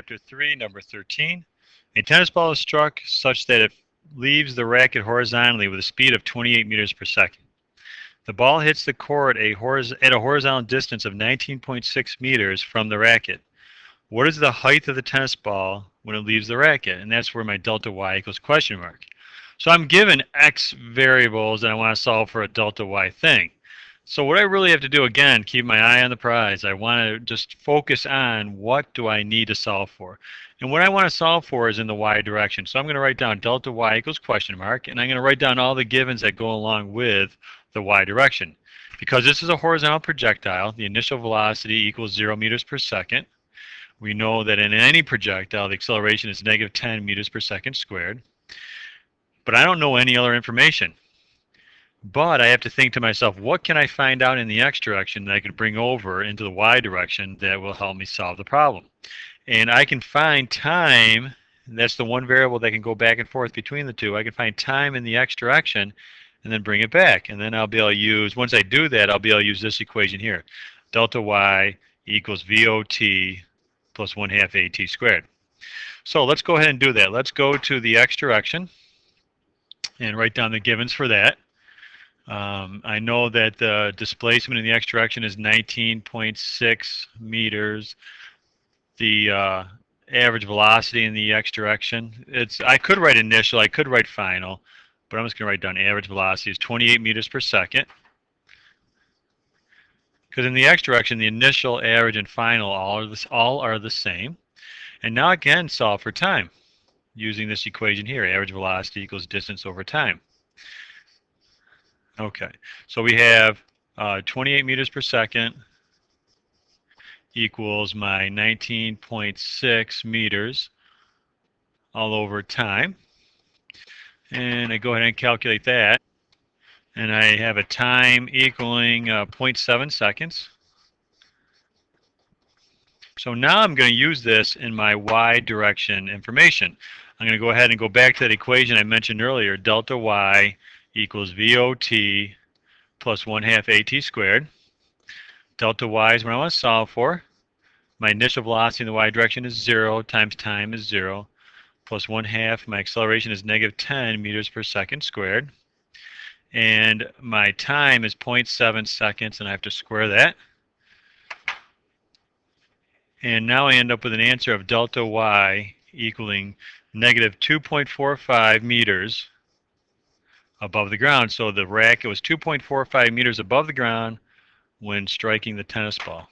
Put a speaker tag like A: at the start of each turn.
A: Chapter 3, Number 13. A tennis ball is struck such that it leaves the racket horizontally with a speed of 28 meters per second. The ball hits the court at a horizontal distance of 19.6 meters from the racket. What is the height of the tennis ball when it leaves the racket? And that's where my delta y equals question mark. So I'm given x variables and I want to solve for a delta y thing. So what I really have to do, again, keep my eye on the prize. I want to just focus on what do I need to solve for. And what I want to solve for is in the y direction. So I'm going to write down delta y equals question mark, and I'm going to write down all the givens that go along with the y direction. Because this is a horizontal projectile, the initial velocity equals 0 meters per second. We know that in any projectile, the acceleration is negative 10 meters per second squared. But I don't know any other information. But I have to think to myself, what can I find out in the x direction that I can bring over into the y direction that will help me solve the problem? And I can find time. That's the one variable that can go back and forth between the two. I can find time in the x direction and then bring it back. And then I'll be able to use, once I do that, I'll be able to use this equation here. Delta y equals VOT plus 1/2 AT squared. So let's go ahead and do that. Let's go to the x direction and write down the givens for that. I know that the displacement in the x direction is 19.6 meters. The average velocity in the x direction, I could write initial, I could write final, but I'm just going to write down average velocity is 28 meters per second. Because in the x direction, the initial, average, and final all are the same. And now I can solve for time using this equation here, average velocity equals distance over time. Okay, so we have 28 meters per second equals my 19.6 meters all over time. And I go ahead and calculate that. And I have a time equaling 0.7 seconds. So now I'm going to use this in my y direction information. I'm going to go ahead and go back to that equation I mentioned earlier, delta y equals VOT plus 1/2 AT squared. Delta y is what I want to solve for. My initial velocity in the y direction is 0 times time is 0 plus 1/2. My acceleration is negative 10 meters per second squared. And my time is 0.7 seconds, and I have to square that. And now I end up with an answer of delta y equaling negative 2.45 meters above the ground. So the racket was 2.45 meters above the ground when striking the tennis ball.